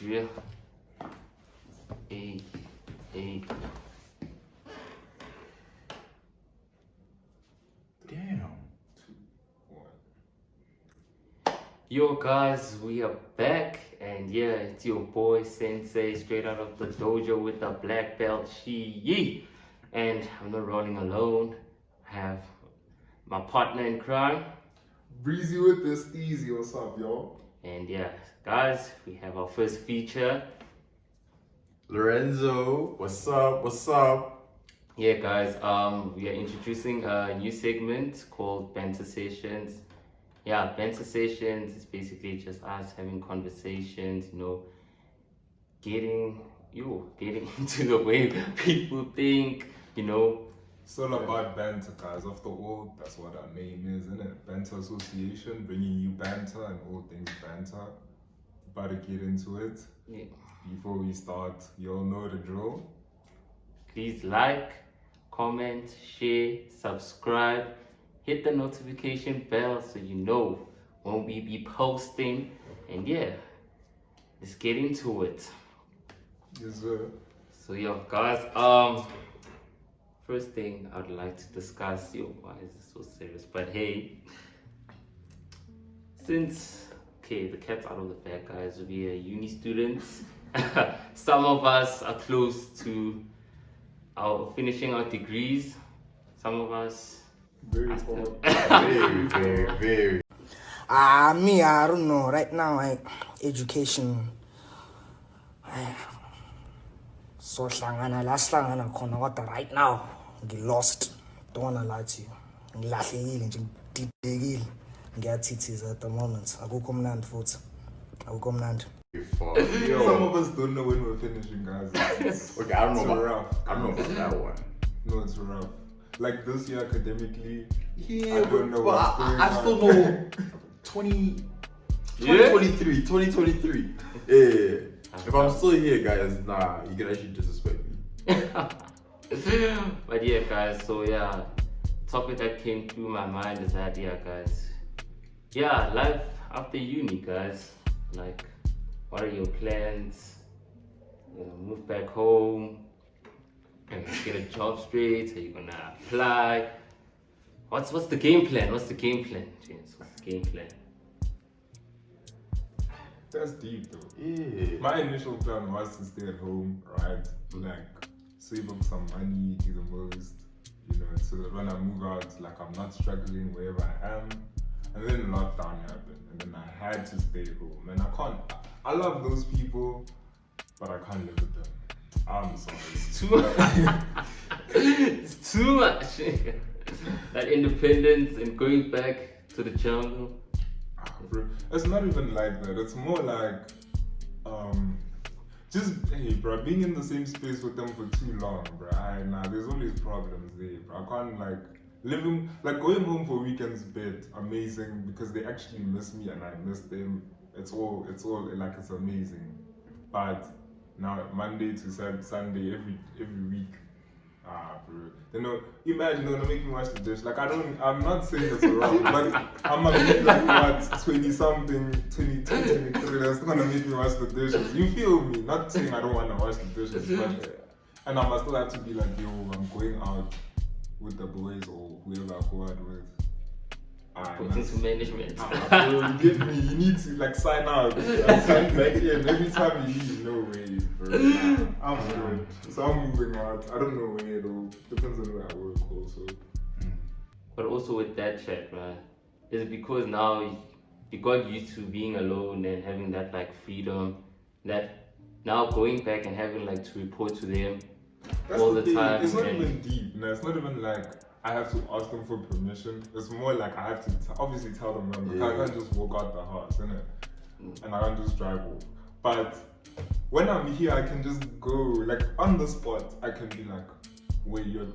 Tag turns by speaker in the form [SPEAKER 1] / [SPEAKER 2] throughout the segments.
[SPEAKER 1] drill. Hey.
[SPEAKER 2] Damn.
[SPEAKER 3] 2, 1.
[SPEAKER 1] Yo guys, we are back, and yeah, it's your boy Sensei, straight out of the dojo with the black belt Shi. And I'm not rolling alone. I have my partner in crime.
[SPEAKER 3] Breezy with this easy. What's up, y'all?
[SPEAKER 1] And yeah, guys, we have our first feature.
[SPEAKER 2] Lorenzo, what's up? What's up?
[SPEAKER 1] Yeah guys, we are introducing a new segment called Banter Sessions. Yeah, Banter Sessions is basically just us having conversations, getting into the way people think,
[SPEAKER 3] It's all about banter, guys. After all, that's what our name is, isn't it? Banter Association, bringing you banter and all things banter. About to get into it.
[SPEAKER 1] Yeah.
[SPEAKER 3] Before we start, you all know the drill.
[SPEAKER 1] Please like, comment, share, subscribe, hit the notification bell so you know when we be posting. And yeah, let's get into it.
[SPEAKER 3] Yes, sir.
[SPEAKER 1] So yeah, guys, first thing I would like to discuss, why is this so serious? But hey, since the cat's out of the bag, guys, we are uni students. Some of us are close to finishing our degrees. Some of us
[SPEAKER 3] Very
[SPEAKER 1] are
[SPEAKER 3] cool.
[SPEAKER 2] Very.
[SPEAKER 4] Me, I don't know. Right now, education. So last right now, get lost. Don't wanna lie to you. Get at the moment. I go come land foot.
[SPEAKER 3] Some of us don't know when we're finishing, guys.
[SPEAKER 2] Okay, I don't know
[SPEAKER 3] It's
[SPEAKER 2] about
[SPEAKER 3] rough.
[SPEAKER 2] I don't know about that one.
[SPEAKER 3] No, it's rough. Like this year academically,
[SPEAKER 2] Yeah,
[SPEAKER 3] I don't know
[SPEAKER 2] but
[SPEAKER 3] what's going
[SPEAKER 2] I still
[SPEAKER 3] on.
[SPEAKER 2] know 2023. Yeah. If I'm still here, guys, nah, you can actually disrespect me.
[SPEAKER 1] But yeah, guys, so yeah, topic that came through my mind is that, life after uni, guys. Like, what are your plans? Move back home, and get a job straight. Are you gonna apply? What's the game plan? James? What's the game plan?
[SPEAKER 3] That's deep, though.
[SPEAKER 2] Yeah.
[SPEAKER 3] My initial plan was to stay at home, right? Like, save up some money, do the most, so that when I move out, like, I'm not struggling wherever I am. And then lockdown happened, and then I had to stay home. And I love those people, but I can't live with them. I'm sorry.
[SPEAKER 1] It's too much. It's too much. That independence and going back to the jungle.
[SPEAKER 3] It's not even like that. It's more like, hey, bro, being in the same space with them for too long, bro. There's always problems there, bro. I can't going home for weekends bed, amazing, because they actually miss me and I miss them. It's all like, it's amazing. But now Monday to Sunday, every week, bro. Imagine they're gonna make me wash the dish. Like, I'm not saying it's wrong, but I'm a bit like, what, 20-something, 23, that's gonna make me wash the dishes. You feel me? Not saying I don't wanna wash the dishes, but, and I must still have to be like, yo, I'm going out with the boys or whoever I go out with.
[SPEAKER 1] Put into management.
[SPEAKER 3] You get me? You need to sign out and sign back in every time you leave. No way, bro. I'm good. So I'm moving out. I don't know where though. Depends on where I work also.
[SPEAKER 1] But also with that chat, right? Is it because now you got used to being alone and having that freedom, that now going back and having to report to them all the
[SPEAKER 3] thing.
[SPEAKER 1] time?
[SPEAKER 3] It's not even deep. No, it's not even like I have to ask them for permission. It's more like I have to obviously tell them because I can't just walk out the house, innit? And I can't just drive off. But when I'm here, I can just go on the spot. I can be like, where you're,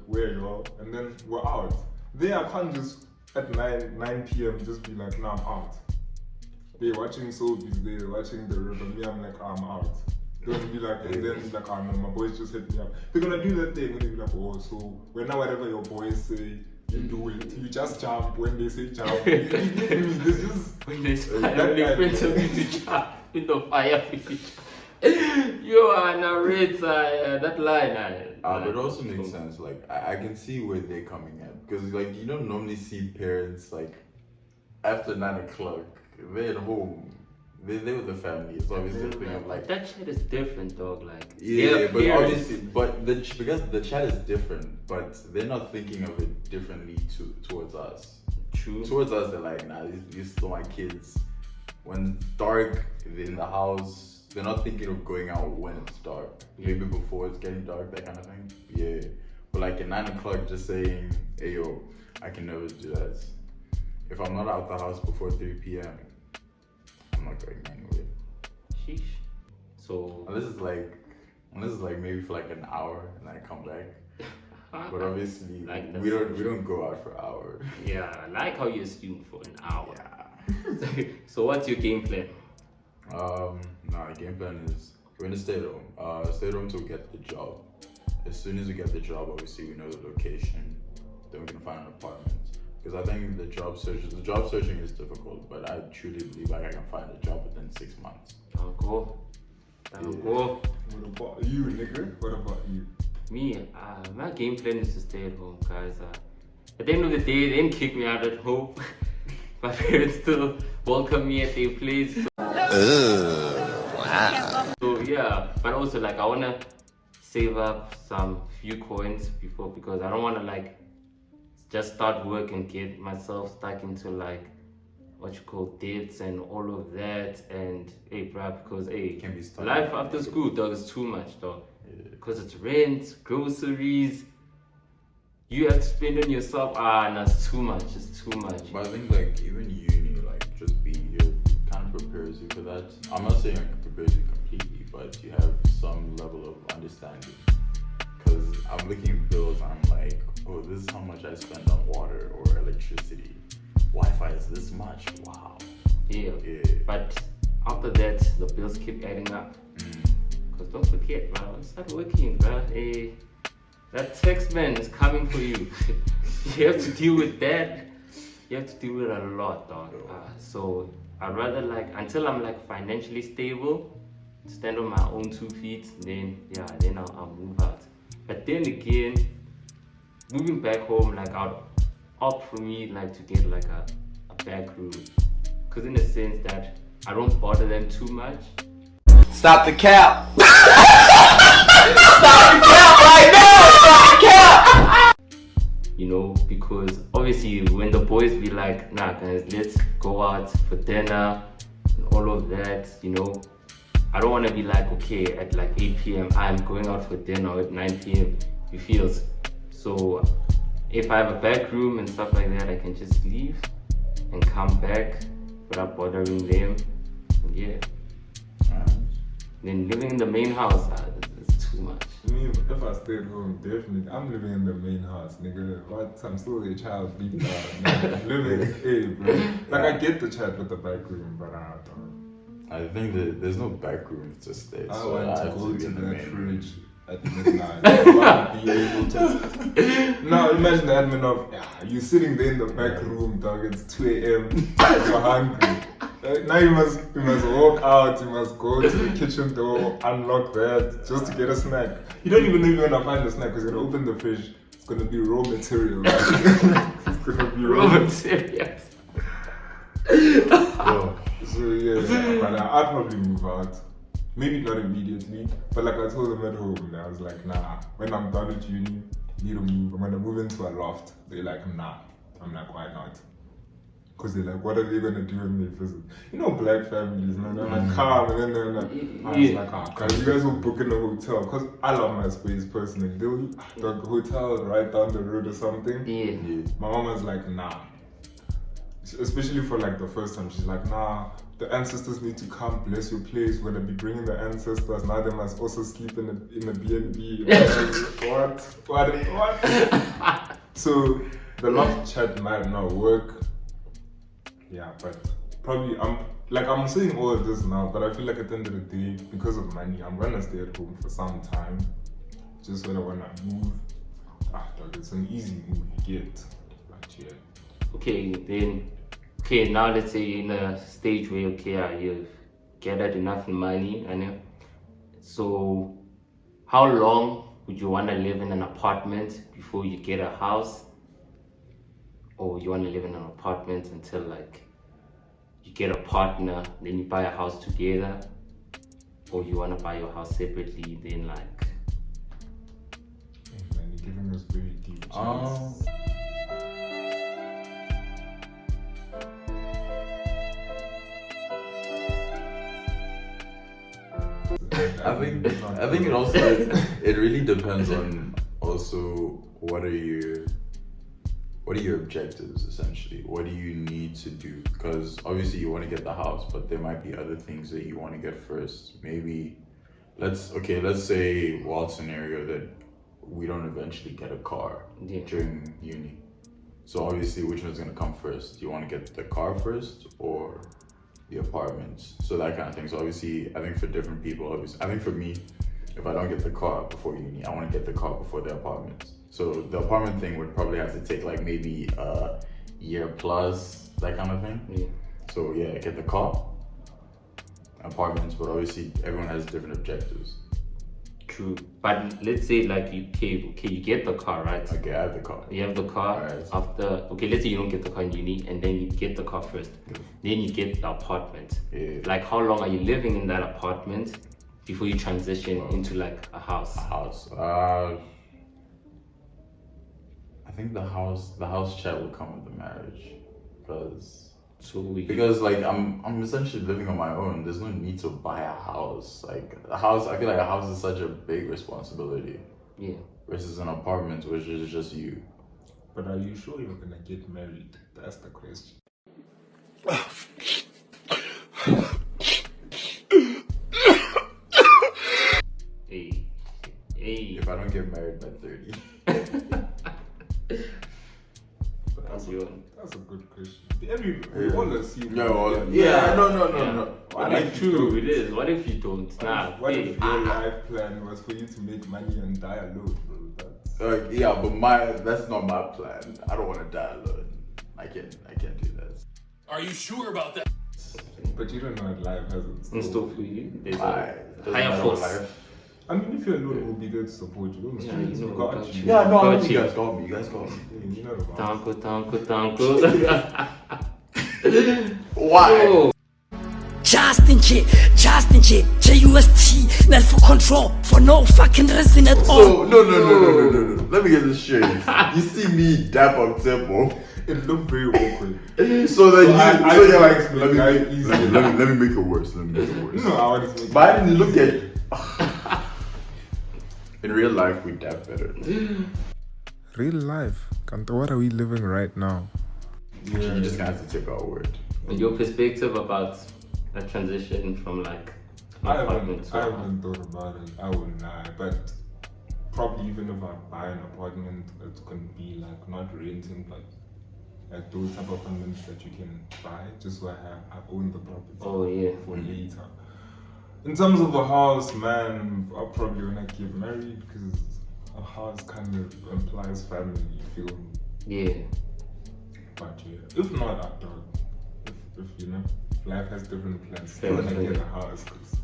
[SPEAKER 3] and then we're out. There, I can't just at 9 p.m. just be like, nah, I'm out. They're watching soapies, they're watching the river. Me, I'm like, I'm out. They're gonna be like, and then be like, oh no, my boys just hit me up. They're gonna do that thing, and they'll be like, oh, so whatever your boys say, you do it. You just jump when they say jump.
[SPEAKER 1] When they fire, to jump in the fire. You are a narrator. That line.
[SPEAKER 2] But it also makes sense. Like I can see where they're coming at because like you don't normally see parents like after 9 o'clock. They're at home. They with the family. It's obviously a thing of like
[SPEAKER 1] that shit is different, dog. Like
[SPEAKER 2] yeah, but
[SPEAKER 1] parents.
[SPEAKER 2] obviously, because the chat is different, but they're not thinking of it differently towards us.
[SPEAKER 1] True.
[SPEAKER 2] Towards us, they're like, nah, these still my kids. When it's dark, they're in the house. They're not thinking of going out when it's dark. Maybe before it's getting dark, that kind of thing. Yeah. But like at 9 o'clock, just saying, hey yo, I can never do that. If I'm not out the house before 3 p.m., I'm not going anywhere.
[SPEAKER 1] Sheesh. So
[SPEAKER 2] Unless it's like maybe for like an hour and I come back. But obviously
[SPEAKER 1] Like
[SPEAKER 2] we don't go out for an hour.
[SPEAKER 1] yeah, I like how you assume for an hour.
[SPEAKER 2] Yeah.
[SPEAKER 1] So what's your game plan?
[SPEAKER 2] The game plan is we're gonna stay at home. Stay at home till we get the job. As soon as we get the job, obviously we know the location. Then we can find an apartment. Because I think the job searching is difficult, but I truly believe like I can find a job within 6 months.
[SPEAKER 1] I'll go.
[SPEAKER 3] What about you, nigga? What about you?
[SPEAKER 1] Me, my game plan is to stay at home, guys. At the end of the day, they didn't kick me out at home. My parents still welcome me at their place. So yeah, but also like I wanna save up some few coins because I don't wanna like just start work and get myself stuck into like what you call debts and all of that and hey bruh, because hey
[SPEAKER 2] Can be stuck.
[SPEAKER 1] life after school dog is too much dog. Because it's rent, groceries, you have to spend on yourself. No, it's too much. It's too much.
[SPEAKER 2] But I think like even uni, like just being here kind of prepares you for that. I'm not saying it prepares you completely, but you have some level of understanding. Because I'm looking at bills, I'm like, oh, this is how much I spend on water or electricity. Wi-Fi is this much. Wow.
[SPEAKER 1] Yeah.
[SPEAKER 2] Yeah.
[SPEAKER 1] But after that, the bills keep adding up. Because don't forget, bro, start working, bro. Hey, that tax man is coming for you. You have to deal with that. You have to deal with a lot, dog. So I'd rather like until I'm like financially stable, stand on my own 2 feet, then I'll move out. But then again, moving back home, like I'd opt for me like to get like a back room, because in the sense that I don't bother them too much.
[SPEAKER 5] Stop the cap. Stop the cap right now. Stop the cap.
[SPEAKER 1] You know, because obviously when the boys be like, nah guys, let's go out for dinner and all of that, you know, I don't want to be like, okay, at like 8 p.m. I'm going out for dinner, at 9 p.m. it feels. So if I have a back room and stuff like that, I can just leave and come back without bothering them. And yeah. Then living in the main house, it's too much.
[SPEAKER 3] Me, if I stay at home, definitely, I'm living in the main house, nigga. What? I'm still a child beat down. Living, hey, bro. Like, I get the chat with the back room, but I don't.
[SPEAKER 2] I think that there's no back room to stay.
[SPEAKER 3] I
[SPEAKER 2] So
[SPEAKER 3] want to
[SPEAKER 2] have
[SPEAKER 3] go
[SPEAKER 2] be
[SPEAKER 3] to
[SPEAKER 2] in the
[SPEAKER 3] that
[SPEAKER 2] main room.
[SPEAKER 3] fridge at midnight. I want to be able to. Now, imagine the admin of, you sitting there in the back room, dog. It's 2 a.m. You're hungry. Now you must walk out, you must go to the kitchen door, unlock that, just to get a snack. You don't even know if you're gonna find a snack because you're gonna open the fridge, it's gonna be raw material. It's gonna be raw material. So yeah, but I'd probably move out. Maybe not immediately, but like I told them at home, I was like, nah, when I'm done with uni, need to move. I'm gonna move into a loft. They're like, nah. I'm like, why not? Because they're like, what are they gonna do when they visit? You know, black families, man, they're like calm, and then they're like, I was like, guys, you guys will book in a hotel. Because I love my space personally. The hotel right down the road or something.
[SPEAKER 1] Yeah.
[SPEAKER 3] My mom was like, nah. Especially for like the first time, she's like, nah, the ancestors need to come bless your place. We're gonna be bringing the ancestors. Now they must also sleep in a B&B. What? So the loft chat might not work. Yeah, but probably I'm saying all of this now, but I feel like at the end of the day, because of money, I'm gonna stay at home for some time. Just when I wanna move. Dog, it's an easy move you get. But yeah.
[SPEAKER 1] Okay, now let's say you're in a stage where you've gathered enough money and So, how long would you want to live in an apartment before you get a house? Or you want to live in an apartment until like you get a partner, then you buy a house together? Or you want to buy your house separately, then like...
[SPEAKER 3] Hey, man, you're giving us very deep choices.
[SPEAKER 2] I think it also it really depends on also what are your objectives essentially. What do you need to do? Because obviously you want to get the house, but there might be other things that you want to get first. Maybe let's say wild scenario that we don't eventually get a car during uni. So obviously which one's gonna come first? Do you want to get the car first or the apartments? So that kind of thing. So obviously I think for different people, obviously I think for me, if I don't get the car before uni, I want to get the car before the apartments. So the apartment thing would probably have to take like maybe a year plus, that kind of thing.
[SPEAKER 1] Yeah.
[SPEAKER 2] So yeah, get the car, apartments, but obviously everyone has different objectives.
[SPEAKER 1] True. But let's say like you get the car, right?
[SPEAKER 2] Okay, I have the car.
[SPEAKER 1] You have the car.
[SPEAKER 2] Alright.
[SPEAKER 1] After, okay, let's say you don't get the car in uni, and then you get the car first. Then you get the apartment.
[SPEAKER 2] Yeah.
[SPEAKER 1] Like how long are you living in that apartment before you transition into like a house?
[SPEAKER 2] A house. I think the house chat will come with the marriage, because like I'm essentially living on my own. There's no need to buy a house. Like a house, I feel like a house is such a big responsibility.
[SPEAKER 1] Yeah.
[SPEAKER 2] Versus an apartment, which is just you.
[SPEAKER 3] But are you sure you're gonna get married? That's the question.
[SPEAKER 1] Hey.
[SPEAKER 2] If I don't get married by 30.
[SPEAKER 3] That's a good question. We all assume.
[SPEAKER 2] No.
[SPEAKER 1] What if true it is? What if you don't? Nah.
[SPEAKER 3] What if your life plan was for you to make money and die alone, bro? That's...
[SPEAKER 2] That's not my plan. I don't want to die alone. I can't do that.
[SPEAKER 5] Are you sure about that?
[SPEAKER 3] But you don't know what life has
[SPEAKER 1] In store for you. There's
[SPEAKER 2] Doesn't
[SPEAKER 1] a higher
[SPEAKER 2] matter
[SPEAKER 1] force.
[SPEAKER 2] what life.
[SPEAKER 3] I mean, if you're alone, we'll be there to support you. Those streets,
[SPEAKER 1] you
[SPEAKER 3] we
[SPEAKER 1] know,
[SPEAKER 3] got you.
[SPEAKER 2] Yeah, no, I
[SPEAKER 1] Got
[SPEAKER 2] know
[SPEAKER 1] you.
[SPEAKER 2] you guys got me.
[SPEAKER 3] You know the boss.
[SPEAKER 1] Tanko.
[SPEAKER 2] Why?
[SPEAKER 1] Oh.
[SPEAKER 6] Justin J, JUST, not for control, for no fucking reason at all.
[SPEAKER 2] So, no. Let me get this straight. You see me dap up tempo.
[SPEAKER 3] It looked very awkward.
[SPEAKER 2] So then you're like,
[SPEAKER 3] make
[SPEAKER 2] let
[SPEAKER 3] life easier.
[SPEAKER 2] me make it worse.
[SPEAKER 3] No, I wanted to make
[SPEAKER 2] But I didn't look at. In real life, we dap better.
[SPEAKER 3] real life. Kanto, what are we living right now?
[SPEAKER 2] You just gonna have to take our word.
[SPEAKER 1] Your perspective about a transition from like an
[SPEAKER 3] I
[SPEAKER 1] apartment to a house.
[SPEAKER 3] haven't thought about it. I wouldn't lie, but probably even if I buy an apartment, it's gonna be like not renting, but like those type of apartments that you can buy just so I own the property.
[SPEAKER 1] Oh yeah.
[SPEAKER 3] For later. In terms of a house, man, I'll probably wanna get married because a house kind of implies family. You feel me?
[SPEAKER 1] Yeah.
[SPEAKER 3] But yeah, if not, I don't. If you know, life has different plans.
[SPEAKER 1] Fair
[SPEAKER 3] I want to
[SPEAKER 1] enough.
[SPEAKER 3] get a house because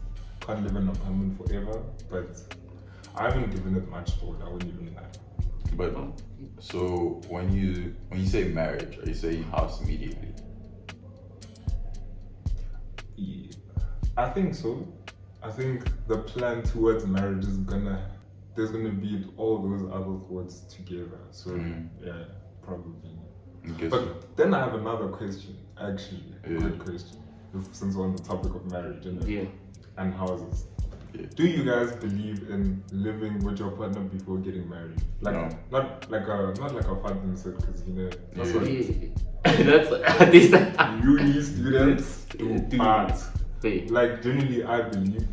[SPEAKER 3] can't live in an apartment forever. But I haven't given it much thought. I wouldn't even lie.
[SPEAKER 2] But so when you say marriage, are you saying house immediately?
[SPEAKER 3] Yeah, I think so. I think the plan towards marriage is there's gonna be all those other thoughts together. So yeah, probably.
[SPEAKER 2] Okay,
[SPEAKER 3] But then I have another question, actually, a
[SPEAKER 2] Yeah.
[SPEAKER 3] good question, since we're on the topic of marriage
[SPEAKER 1] Yeah.
[SPEAKER 3] and houses.
[SPEAKER 2] Yeah.
[SPEAKER 3] Do you guys believe in living with your partner before getting married? Like
[SPEAKER 2] No.
[SPEAKER 3] not like a father said, because you know that's
[SPEAKER 2] Yeah.
[SPEAKER 3] what
[SPEAKER 1] That's this.
[SPEAKER 3] uni students do. But
[SPEAKER 1] Wait.
[SPEAKER 3] like generally, I believe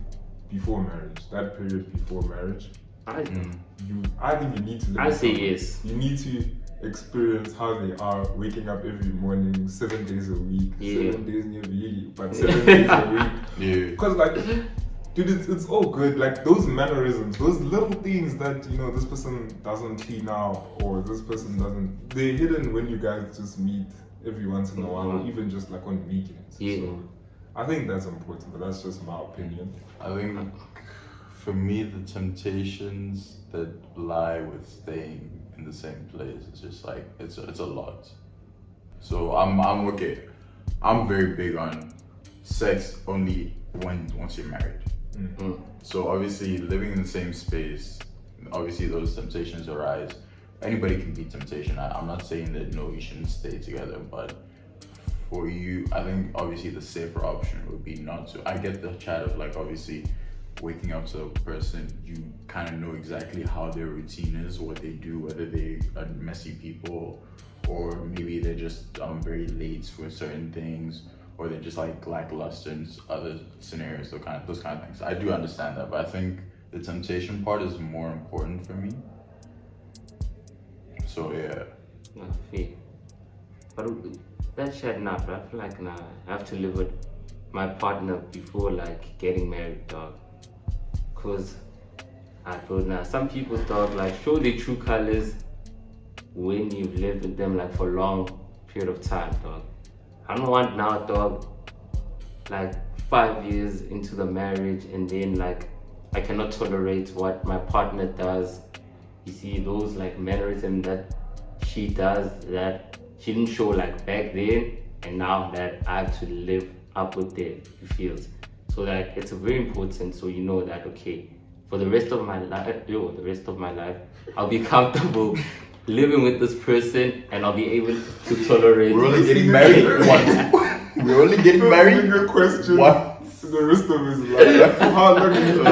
[SPEAKER 3] before marriage, that period before marriage, I think you need to live.
[SPEAKER 1] I
[SPEAKER 3] with
[SPEAKER 1] say
[SPEAKER 3] someone.
[SPEAKER 1] yes.
[SPEAKER 3] You need to experience how they are waking up every morning, 7 days a week,
[SPEAKER 1] Yeah.
[SPEAKER 3] 7 days near the but 7 days a week.
[SPEAKER 2] Yeah.
[SPEAKER 3] Because like, dude, it's all good. Like those mannerisms, those little things that this person doesn't clean out or this person doesn't. They're hidden when you guys just meet every once in a while, or even just like on weekends.
[SPEAKER 1] Yeah.
[SPEAKER 3] So I think that's important, but that's just my opinion.
[SPEAKER 2] I think for me, the temptations that lie with staying in the same place is just like it's a lot. So I'm okay. I'm very big on sex only once you're married. So obviously living in the same space, obviously those temptations arise. Anybody can be temptation. I'm not saying that no, you shouldn't stay together, but for you, I think obviously the safer option would be not to. I get the chat of like obviously waking up to a person, you kind of know exactly how their routine is, what they do, whether they are messy people, or maybe they're just very late for certain things, or they're just like lackluster in other scenarios, those kind of things. I do understand that, but I think the temptation part is more important for me. So yeah.
[SPEAKER 1] I feel. But that shit now, bro. I feel like now I have to live with my partner before like getting married, dog. Cause I feel now some people dog like show their true colors when you've lived with them like for a long period of time, dog. I don't want now, dog, like 5 years into the marriage and then like I cannot tolerate what my partner does. You see those like mannerisms that she does that she didn't show like back then, and now that I have to live up with them, it feels. So that it's very important so you know that okay, for the rest of my life, I'll be comfortable living with this person and I'll be able to tolerate.
[SPEAKER 2] We're only getting married once. We're only getting married.
[SPEAKER 3] Good question.
[SPEAKER 2] Once.
[SPEAKER 3] The rest of his life. How long is it?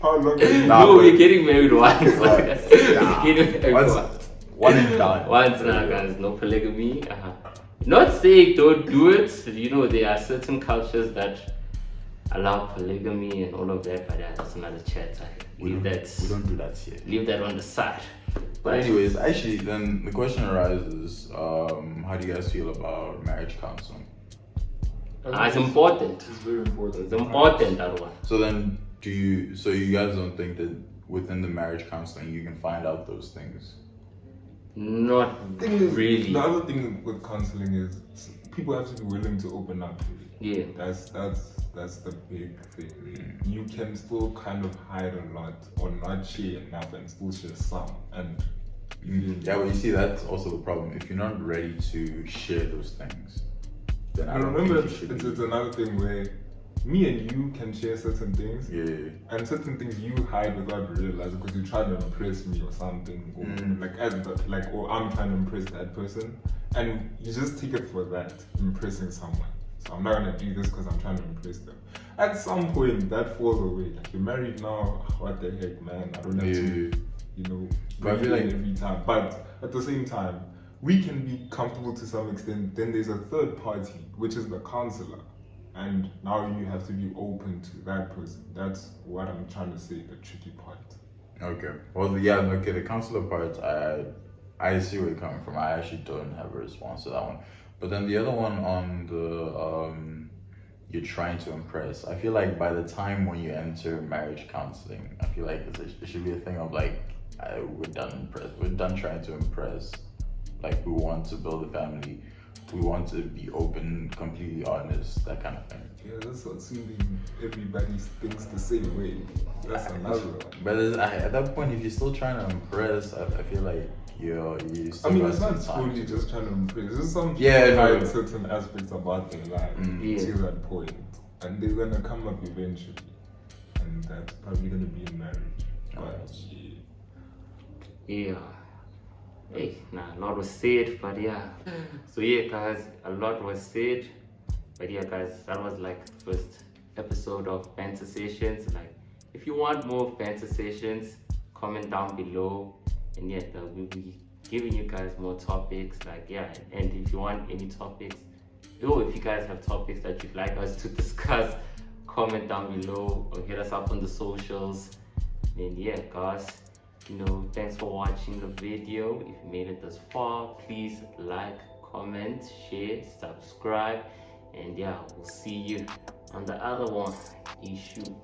[SPEAKER 3] How long is it?
[SPEAKER 1] No, we're getting married once.
[SPEAKER 2] Nah.
[SPEAKER 1] Getting married once.
[SPEAKER 2] One and done.
[SPEAKER 1] Once now, guys. No polygamy. Not saying don't do it. You know, there are certain cultures that allow polygamy and all of that, but yeah, that's another chat.
[SPEAKER 2] We don't do that here.
[SPEAKER 1] Leave that on the side.
[SPEAKER 2] But anyways, actually, then the question arises: how do you guys feel about marriage counseling?
[SPEAKER 1] It's important.
[SPEAKER 3] It's very important.
[SPEAKER 1] It's important, that one.
[SPEAKER 2] So then, so you guys don't think that within the marriage counseling you can find out those things?
[SPEAKER 1] Not
[SPEAKER 3] Thing is,
[SPEAKER 1] really.
[SPEAKER 3] the other thing with counseling is people have to be willing to open up.
[SPEAKER 1] Yeah.
[SPEAKER 3] That's the big thing. You can still kind of hide a lot or not share enough and still share some. And
[SPEAKER 2] Yeah, but you see, that's also the problem. If you're not ready to share those things, then I don't
[SPEAKER 3] remember
[SPEAKER 2] think you should.
[SPEAKER 3] it's another thing where me and you can share certain things, and certain things you hide without realizing because you're trying to impress me or something, or or I'm trying to impress that person, and you just take it for that, impressing someone. So I'm not gonna do this because I'm trying to impress them. At some point, that falls away. Like you're married now, what the heck, man? I don't have to,
[SPEAKER 2] But I feel like
[SPEAKER 3] every time. But at the same time, we can be comfortable to some extent. Then there's a third party, which is the counselor. And now you have to be open to that person. That's what I'm trying to say, the tricky part.
[SPEAKER 2] Okay. Well, yeah, okay, the counselor part, I see where you're coming from. I actually don't have a response to that one. But then the other one on the, you're trying to impress. I feel like by the time when you enter marriage counseling, I feel like it should be a thing of like, we're done trying to impress. Like, we want to build a family. We want to be open, completely honest, that kind of thing.
[SPEAKER 3] Yeah, that's assuming everybody thinks the same way. That's another one.
[SPEAKER 2] But at that point, if you're still trying to impress, I feel like you still
[SPEAKER 3] I mean,
[SPEAKER 2] got
[SPEAKER 3] it's
[SPEAKER 2] some
[SPEAKER 3] not
[SPEAKER 2] time
[SPEAKER 3] fully
[SPEAKER 2] to-
[SPEAKER 3] just trying to impress. There's some people
[SPEAKER 2] Yeah, no.
[SPEAKER 3] hide certain aspects about their life to that point. And they're going to come up eventually. And that's probably going to be in marriage. But
[SPEAKER 1] Yeah. Hey, a lot was said, but yeah. So yeah, guys, a lot was said. But yeah, guys, that was like the first episode of Banter Sessions. Like, if you want more Banter Sessions, comment down below. And yeah, we'll be giving you guys more topics. Like, yeah, and if you want any topics, if you guys have topics that you'd like us to discuss, comment down below or hit us up on the socials. And yeah, guys, thanks for watching the video. If you made it this far, please like, comment, share, subscribe, and yeah, we'll see you on the other one. Issue.